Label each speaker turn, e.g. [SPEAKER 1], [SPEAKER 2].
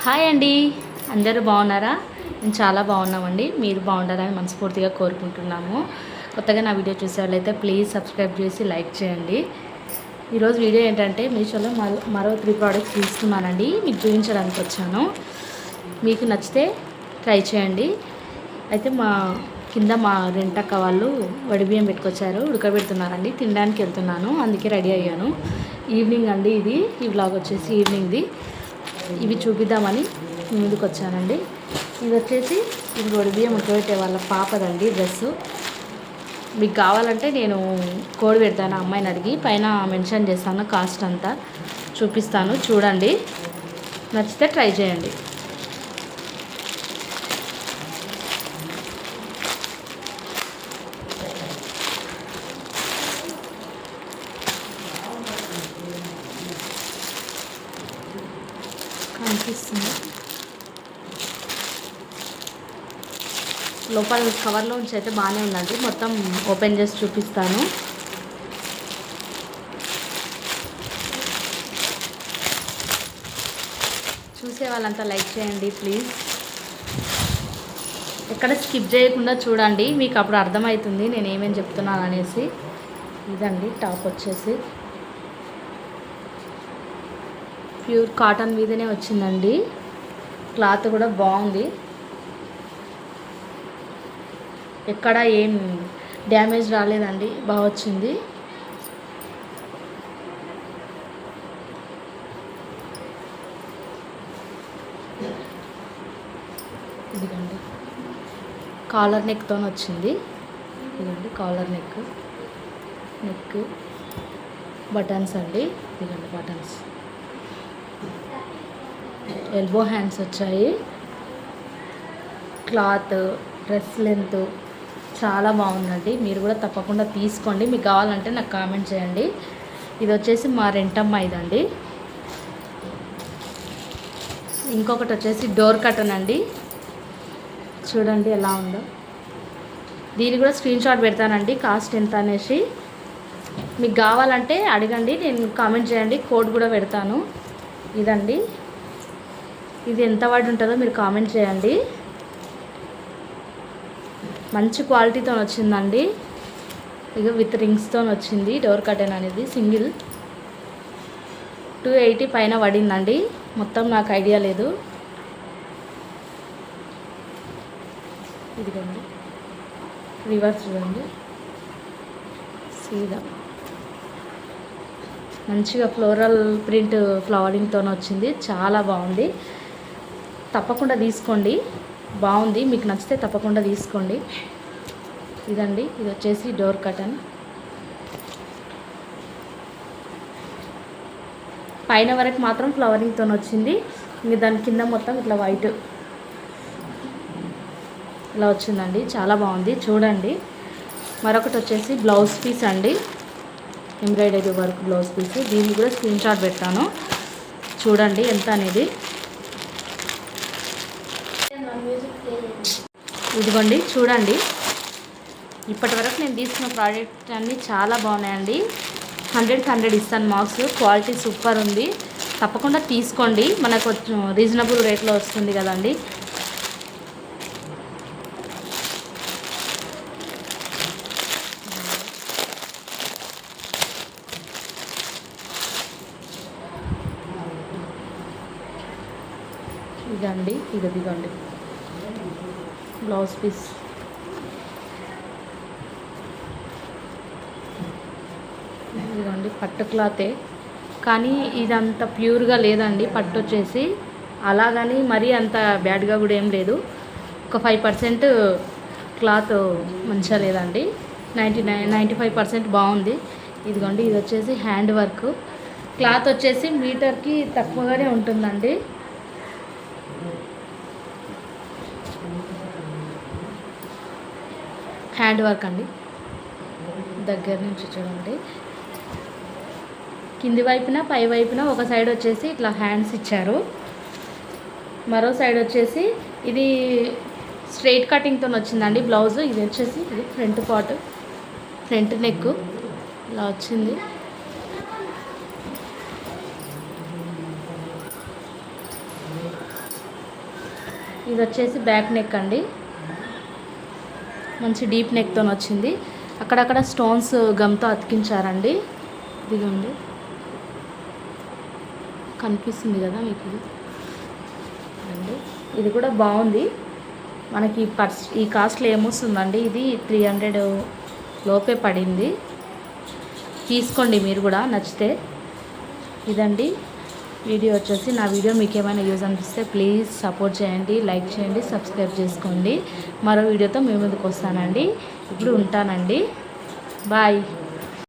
[SPEAKER 1] Hi అండి, అందరూ బాగున్నారా? నేను చాలా బాగున్నామండి. మీరు బాగుండాలని మనస్ఫూర్తిగా కోరుకుంటున్నాము. కొత్తగా నా వీడియో చూసే వాళ్ళైతే ప్లీజ్ సబ్స్క్రైబ్ చేసి లైక్ చేయండి. ఈరోజు వీడియో ఏంటంటే మీషోలో మరో 3 ప్రోడక్ట్స్ తీసుకున్నానండి, మీకు చూపించడానికి వచ్చాను. మీకు నచ్చితే ట్రై చేయండి. అయితే మా రెంటక్క వాళ్ళు వడిబియ్యం పెట్టుకొచ్చారు, ఉడకబెడుతున్నారండి. తినడానికి వెళ్తున్నాను, అందుకే రెడీ అయ్యాను. ఈవినింగ్ అండి, ఈ వ్లాగ్ వచ్చేసి ఈవినింగ్ది. ఇవి చూపిద్దామని ముందుకు వచ్చానండి. ఇది వచ్చేసి వడిబియ్యం ఉడకబెట్టే వాళ్ళ పాపదండి డ్రెస్సు. మీకు కావాలంటే నేను కోడ్ పెడతాను, అమ్మాయిని అడిగి పైన మెన్షన్ చేస్తాను, కాస్ట్ అంతా చూపిస్తాను, చూడండి. నచ్చితే ట్రై చేయండి. కనిపిస్తుంది లోపల కవర్లోంచి అయితే బాగానే ఉందండి. మొత్తం ఓపెన్ చేసి చూపిస్తాను. చూసే వాళ్ళంతా లైక్ చేయండి ప్లీజ్. ఎక్కడ స్కిప్ చేయకుండా చూడండి, మీకు అప్పుడు అర్థమవుతుంది నేను ఏమేమి చెప్తున్నాను అనేసి. ఇదండి టాప్ వచ్చేసి ప్యూర్ కాటన్ మీదనే వచ్చిందండి. క్లాత్ కూడా బాగుంది, ఎక్కడ ఏం డ్యామేజ్ రాలేదండి, బాగా వచ్చింది. ఇదిగండి కాలర్ నెక్తో వచ్చింది. ఇదిగండి కాలర్ నెక్ బటన్స్ అండి. ఇదిగండి బటన్స్, ఎల్బో హ్యాండ్స్ వచ్చాయి. క్లాత్, డ్రెస్ లెంత్ చాలా బాగుందండి. మీరు కూడా తప్పకుండా తీసుకోండి. మీకు కావాలంటే నాకు కామెంట్ చేయండి. ఇది వచ్చేసి మా రెంటమ్మాయిదండి. ఇంకొకటి వచ్చేసి డోర్ కర్టన్ అండి, చూడండి ఎలా ఉందో. దీన్ని కూడా స్క్రీన్ షాట్ పెడతానండి, కాస్ట్ ఎంత అనేసి. మీకు కావాలంటే అడగండి, నేను కామెంట్ చేయండి, కోడ్ కూడా పెడతాను. ఇదండి, ఇది ఎంత పడి ఉంటుందో మీరు కామెంట్ చేయండి. మంచి క్వాలిటీతో వచ్చిందండి. ఇక విత్ రింగ్స్తో వచ్చింది. డోర్ కర్టెన్ అనేది సింగిల్ 280 పైన పడిందండి. మొత్తం నాకు ఐడియా లేదు. ఇదిగోండి రివర్స్ చూడండి, సీదా మంచిగా ఫ్లోరల్ ప్రింట్ ఫ్లవరింగ్తో వచ్చింది, చాలా బాగుంది. తప్పకుండా తీసుకోండి, బాగుంది. మీకు నచ్చితే తప్పకుండా తీసుకోండి. ఇదండి, ఇది వచ్చేసి డోర్ కర్టన్. పైన వరకు మాత్రం ఫ్లవరింగ్తో వచ్చింది, ఇంక దాని కింద మొత్తం ఇట్లా వైట్ ఇలా వచ్చిందండి, చాలా బాగుంది. చూడండి. మరొకటి వచ్చేసి బ్లౌజ్ పీస్ అండి, ఎంబ్రాయిడరీ వర్క్ బ్లౌజ్ పీస్. దీన్ని కూడా స్క్రీన్ షాట్ పెడతాను, చూడండి ఎంత అనేది. ఇదిగోండి చూడండి. ఇప్పటి వరకు నేను తీసుకున్న ప్రోడక్ట్ అన్నీ చాలా బాగున్నాయండి. 100కి 100 ఇస్తాను మార్క్స్. క్వాలిటీ సూపర్ ఉంది, తప్పకుండా తీసుకోండి. మనకు రీజనబుల్ రేట్లో వస్తుంది కదండి. ఇదండి, ఇదిగోండి బ్లౌజ్ పీస్. ఇదిగోండి పట్టు క్లాతే, కానీ ఇదంత ప్యూర్గా లేదండి. పట్టు వచ్చేసి అలాగని మరీ అంత బ్యాడ్గా కూడా ఏం లేదు. ఒక 5% క్లాత్ మంచిగా లేదండి. 95% బాగుంది. ఇదిగోండి, ఇది వచ్చేసి హ్యాండ్ వర్క్. క్లాత్ వచ్చేసి మీటర్కి తక్కువగానే ఉంటుందండి. హ్యాండ్ వర్క్ అండి, దగ్గర నుంచి చూడండి. కింది వైపున పై వైపున ఒక సైడ్ వచ్చేసి ఇట్లా హ్యాండ్స్ ఇచ్చారు, మరో సైడ్ వచ్చేసి ఇది స్ట్రైట్ కటింగ్తో వచ్చిందండి బ్లౌజ్. ఇది వచ్చేసి ఇది ఫ్రంట్ పార్ట్, ఫ్రంట్ నెక్ ఇలా వచ్చింది. ఇది వచ్చేసి బ్యాక్ నెక్ అండి, మంచి డీప్ నెక్తో వచ్చింది. అక్కడక్కడ స్టోన్స్ గమ్తో అతికించారండి. ఇదిగోండి, కనిపిస్తుంది కదా మీకు ఇది అండి. ఇది కూడా బాగుంది. మనకి ఈ కాస్ట్లో ఏమొస్తుందండి, ఇది 300 లోపే పడింది. తీసుకోండి మీరు కూడా నచ్చితే. ఇదండి వీడియో వచ్చేసి. నా వీడియో మీకు ఏమైనా యూజ్ అనిపిస్తే ప్లీజ్ సపోర్ట్ చేయండి, లైక్ చేయండి, సబ్స్క్రైబ్ చేసుకోండి. మరో వీడియోతో మీ ముందుకు వస్తానండి. ఇప్పుడు ఉంటానండి. బాయ్.